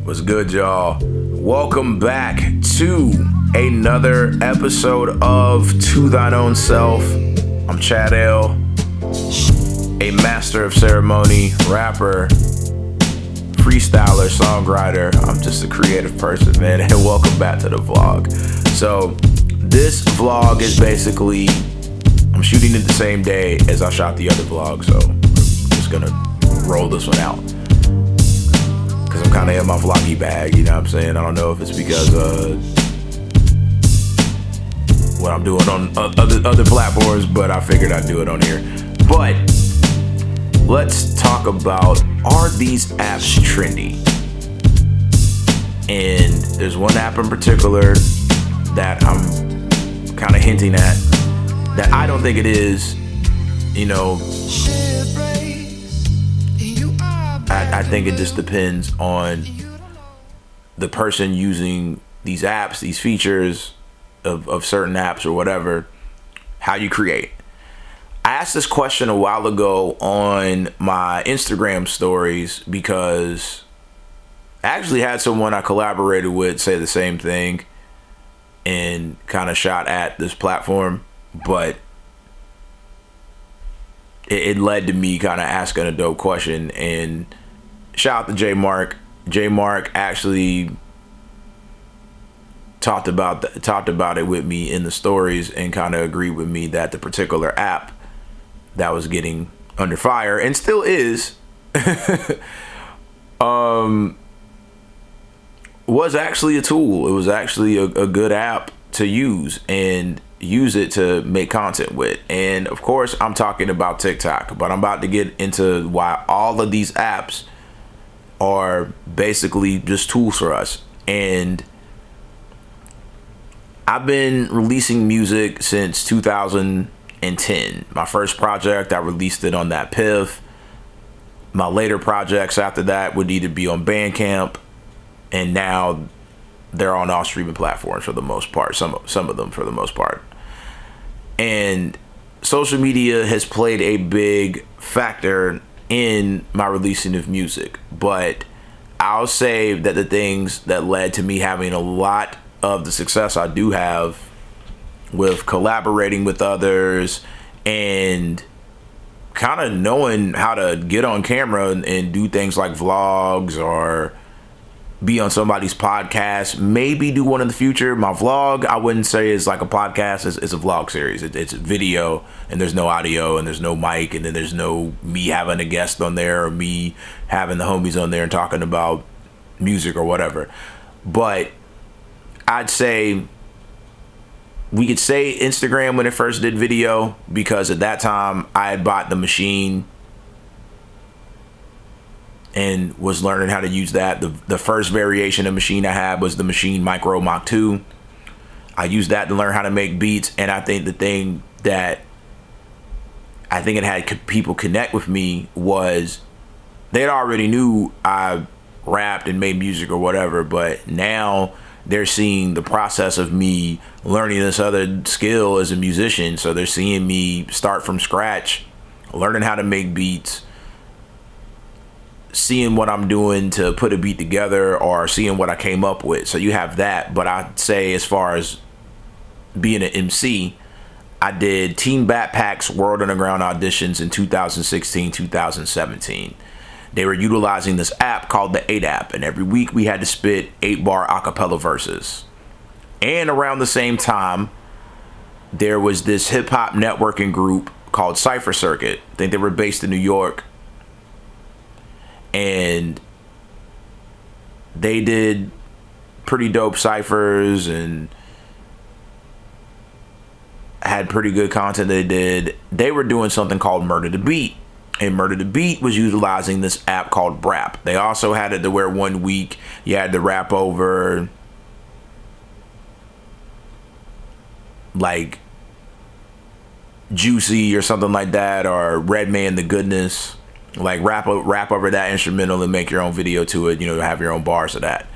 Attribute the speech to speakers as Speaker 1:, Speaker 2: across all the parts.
Speaker 1: What's good, y'all? Welcome back to another episode of To Thine Own Self. I'm Chad L, a master of ceremony, rapper, freestyler, songwriter. I'm just a creative person, man, and welcome back to the vlog. So this vlog is basically, I'm shooting it the same day as I shot the other vlog, so I'm just gonna roll this one out. Because I'm kind of in my vloggy bag, you know what I'm saying? I don't know if it's because what I'm doing on other platforms, but I figured I'd do it on here. But let's talk about, are these apps trendy? And there's one app in particular that I'm kind of hinting at that I don't think it is, you know. I think it just depends on the person using these apps, these features of certain apps or whatever, how you create. I asked this question a while ago on my Instagram stories because I actually had someone I collaborated with say the same thing and kind of shot at this platform, but it led to me kind of asking a dope question. And shout out to J Mark. J Mark actually talked about it with me in the stories and kind of agreed with me that the particular app that was getting under fire and still is was actually a tool. It was actually a good app to use and use it to make content with. And of course I'm talking about TikTok, but I'm about to get into why all of these apps are basically just tools for us. And I've been releasing music since 2010. My first project, I released it on that Piff. My later projects after that would either be on Bandcamp, and now they're on all streaming platforms for the most part, some of them for the most part. And social media has played a big factor in my releasing of music, but I'll say that the things that led to me having a lot of the success I do have with collaborating with others and kind of knowing how to get on camera and do things like vlogs or be on somebody's podcast, maybe do one in the future. My vlog, I wouldn't say is like a podcast. It's a vlog series. It's video and there's no audio and there's no mic, and then there's no me having a guest on there or me having the homies on there and talking about music or whatever. But I'd say we could say Instagram when it first did video, because at that time I had bought the machine and was learning how to use that. The first variation of machine I had was the Machine Micro Mach 2. I used that to learn how to make beats, and I think the thing that I think it had people connect with me was they already knew I rapped and made music or whatever, but now they're seeing the process of me learning this other skill as a musician. So they're seeing me start from scratch, learning how to make beats, seeing what I'm doing to put a beat together, or seeing what I came up with. So you have that. But I'd say as far as being an MC, I did Team Backpack's World Underground auditions in 2016, 2017. They were utilizing this app called the 8 app, and every week we had to spit 8-bar acapella verses. And around the same time, there was this hip hop networking group called Cypher Circuit. I think they were based in New York. And they did pretty dope ciphers and had pretty good content they did. They were doing something called Murder the Beat, and Murder the Beat was utilizing this app called Brap. They also had it to where one week you had to rap over like Juicy or something like that, or Redman the Goodness. Like rap over that instrumental and make your own video to it, you know, have your own bars of that.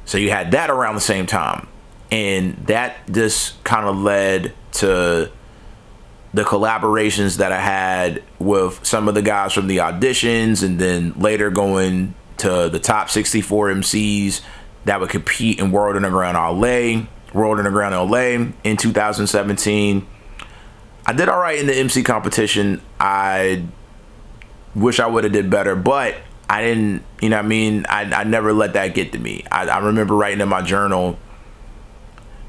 Speaker 1: So you had that around the same time, and that just kind of led to the collaborations that I had with some of the guys from the auditions, and then later going to to the top 64 MCs that would compete in World Underground LA in 2017. I did all right in the MC competition. I wish I would have did better, but I didn't, you know what I mean? I never let that get to me. I remember writing in my journal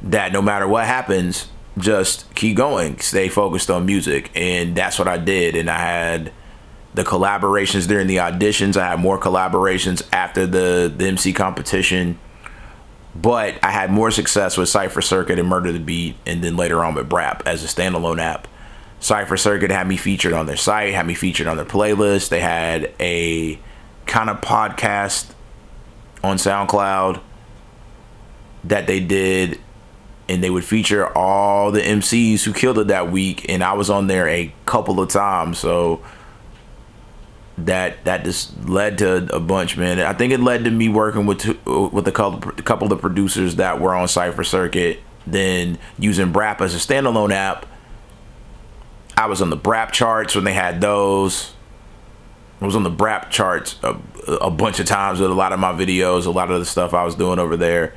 Speaker 1: that no matter what happens, just keep going, stay focused on music. And that's what I did. And I had the collaborations during the auditions. I had more collaborations after the MC competition. But I had more success with Cypher Circuit and Murder the Beat, and then later on with Brap as a standalone app. Cypher Circuit had me featured on their site, had me featured on their playlist. They had a kind of podcast on SoundCloud that they did, and they would feature all the MCs who killed it that week, and I was on there a couple of times. So that just led to a bunch, man. I think it led to me working with a couple of the producers that were on Cypher Circuit, then using Brap as a standalone app. I was on the Brap charts when they had those. I was on the Brap charts a bunch of times with a lot of my videos, a lot of the stuff I was doing over there.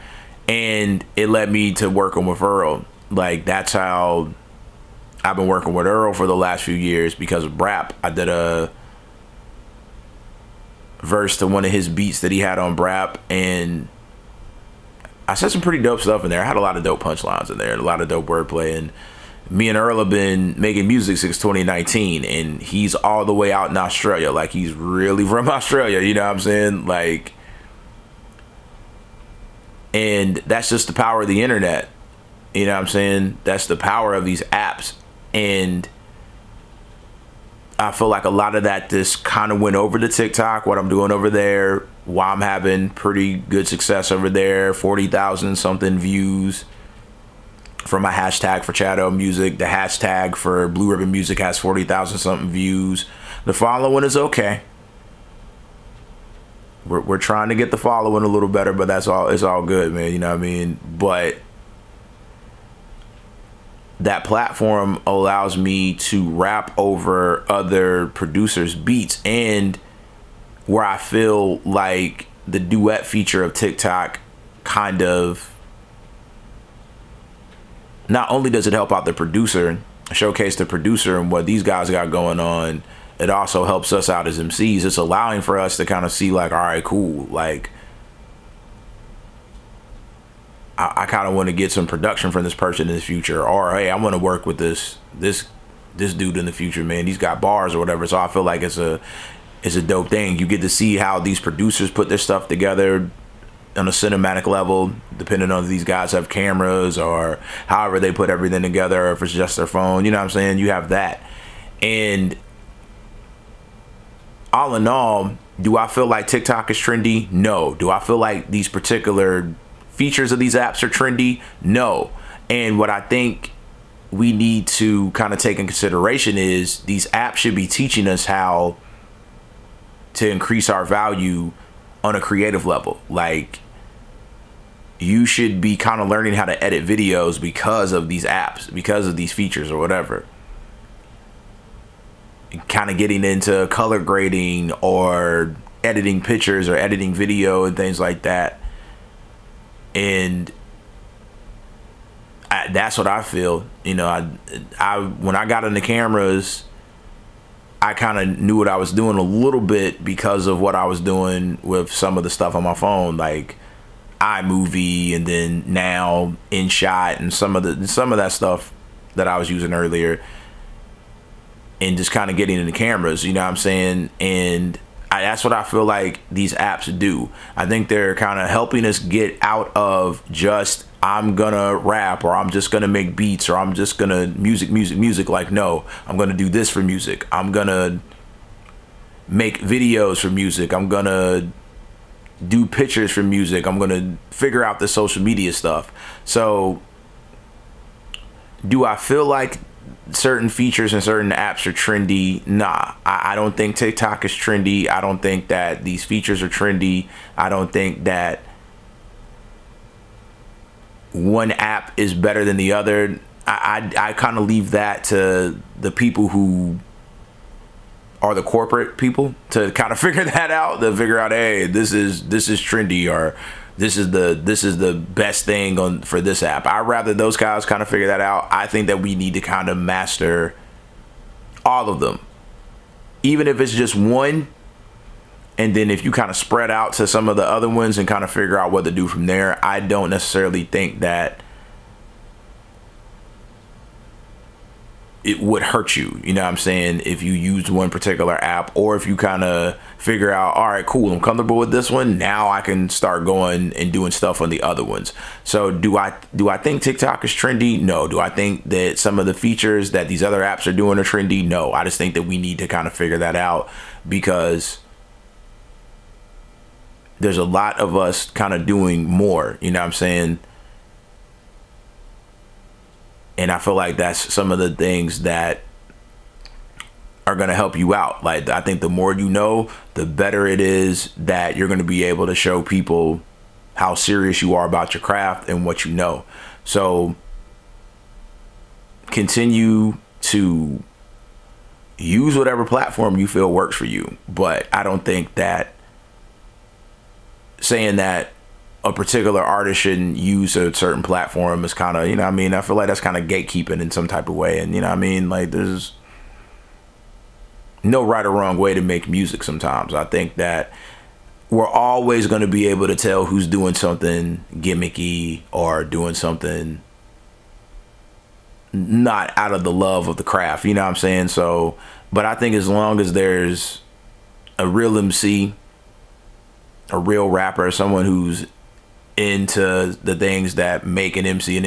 Speaker 1: And it led me to working with Earl. Like, that's how I've been working with Earl for the last few years, because of Brap. I did a verse to one of his beats that he had on Brap, and I said some pretty dope stuff in there. I had a lot of dope punchlines in there, a lot of dope wordplay. And me and Earl have been making music since 2019, and he's all the way out in Australia. Like, he's really from Australia, you know what I'm saying? Like, and that's just the power of the internet, you know what I'm saying? That's the power of these apps. And I feel like a lot of that just kind of went over to TikTok, what I'm doing over there, why I'm having pretty good success over there. 40,000 something views for my hashtag for Chato Music. The hashtag for Blue Ribbon Music has 40,000 something views. The following is okay. We're trying to get the following a little better, but that's all. It's all good, man. You know what I mean? But that platform allows me to rap over other producers' beats, and where I feel like the duet feature of TikTok kind of, not only does it help out the producer, showcase the producer and what these guys got going on, it also helps us out as MCs. It's allowing for us to kind of see, like, all right, cool, like, I kind of want to get some production from this person in the future, or hey, I want to work with this dude in the future, man. He's got bars or whatever. So I feel like it's a dope thing. You get to see how these producers put their stuff together on a cinematic level, depending on if these guys have cameras or however they put everything together, or if it's just their phone. You know what I'm saying? You have that. And all in all, do I feel like TikTok is trendy? No. Do I feel like these particular features of these apps are trendy? No. And what I think we need to kind of take in consideration is these apps should be teaching us how to increase our value on a creative level. Like, you should be kind of learning how to edit videos because of these apps, because of these features or whatever. Kind of getting into color grading or editing pictures or editing video and things like that. And that's what I feel. You know, I when I got into cameras, I kind of knew what I was doing a little bit because of what I was doing with some of the stuff on my phone, like iMovie, and then now InShot, and some of that stuff that I was using earlier, and just kind of getting into cameras. You know what I'm saying? And that's what I feel like these apps do. I think they're kind of helping us get out of just, I'm gonna rap, or I'm just gonna make beats, or I'm just gonna music. Like, no, I'm gonna do this for music. I'm gonna make videos for music. I'm gonna do pictures for music. I'm gonna figure out the social media stuff. So do I feel like certain features and certain apps are trendy? Nah, I don't think TikTok is trendy. I don't think that these features are trendy. I don't think that one app is better than the other. I kind of leave that to the people who are the corporate people to kind of figure that out, to figure out, hey, this is trendy, or this is the best thing on for this app. I'd rather those guys kind of figure that out. I think that we need to kind of master all of them, even if it's just one. And then if you kind of spread out to some of the other ones and kind of figure out what to do from there, I don't necessarily think that it would hurt you, you know what I'm saying, if you use one particular app, or if you kind of figure out, all right, cool, I'm comfortable with this one, now I can start going and doing stuff on the other ones. So do I think TikTok is trendy? No. Do I think that some of the features that these other apps are doing are trendy? No. I just think that we need to kind of figure that out, because there's a lot of us kind of doing more, you know what I'm saying? And I feel like that's some of the things that are going to help you out. Like, I think the more you know, the better it is that you're going to be able to show people how serious you are about your craft and what you know. So continue to use whatever platform you feel works for you. But I don't think that saying that a particular artist shouldn't use a certain platform is kind of, you know what I mean, I feel like that's kind of gatekeeping in some type of way. And you know what I mean, like, there's no right or wrong way to make music sometimes. I think that we're always going to be able to tell who's doing something gimmicky or doing something not out of the love of the craft, you know what I'm saying? So, but I think as long as there's a real MC, a real rapper, someone who's into the things that make an MC,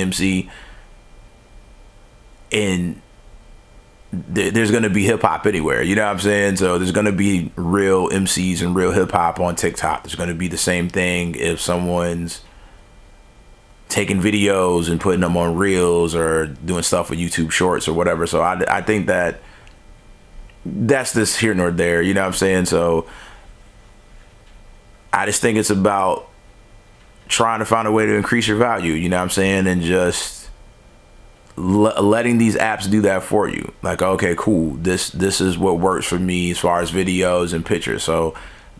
Speaker 1: and there's going to be hip hop anywhere, you know what I'm saying? So there's going to be real MCs and real hip hop on TikTok. There's going to be the same thing if someone's taking videos and putting them on reels or doing stuff with YouTube shorts or whatever. So I think that that's this here nor there, you know what I'm saying? So I just think it's about trying to find a way to increase your value, you know what I'm saying? And just letting these apps do that for you. Like, okay, cool, this is what works for me as far as videos and pictures. So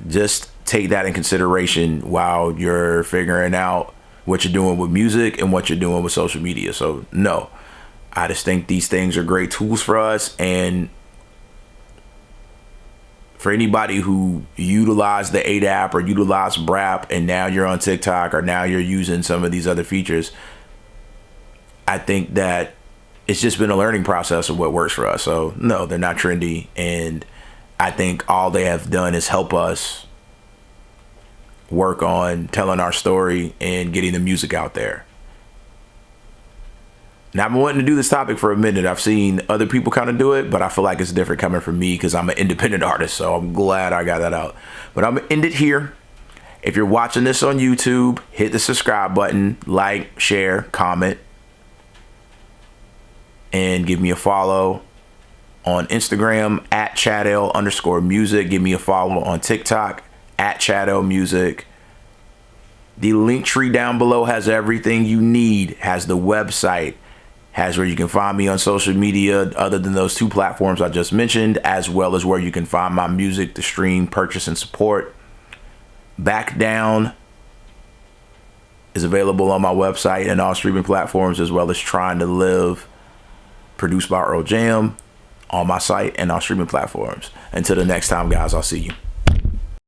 Speaker 1: just take that in consideration while you're figuring out what you're doing with music and what you're doing with social media. So no, I just think these things are great tools for us. And for anybody who utilized the ADAP or utilized BRAP and now you're on TikTok or now you're using some of these other features, I think that it's just been a learning process of what works for us. So no, they're not trendy. And I think all they have done is help us work on telling our story and getting the music out there. Now, I've been wanting to do this topic for a minute. I've seen other people kind of do it, but I feel like it's different coming from me because I'm an independent artist. So I'm glad I got that out. But I'm going to end it here. If you're watching this on YouTube, hit the subscribe button, like, share, comment, and give me a follow on Instagram at @ChadL_music. Give me a follow on TikTok at @ChadLmusic. The link tree down below has everything you need, has the website, has where you can find me on social media other than those two platforms I just mentioned, as well as where you can find my music to stream, purchase, and support. Back Down is available on my website and all streaming platforms, as well as Trying to Live, produced by Earl Jam, on my site and all streaming platforms. Until the next time, guys, I'll see you.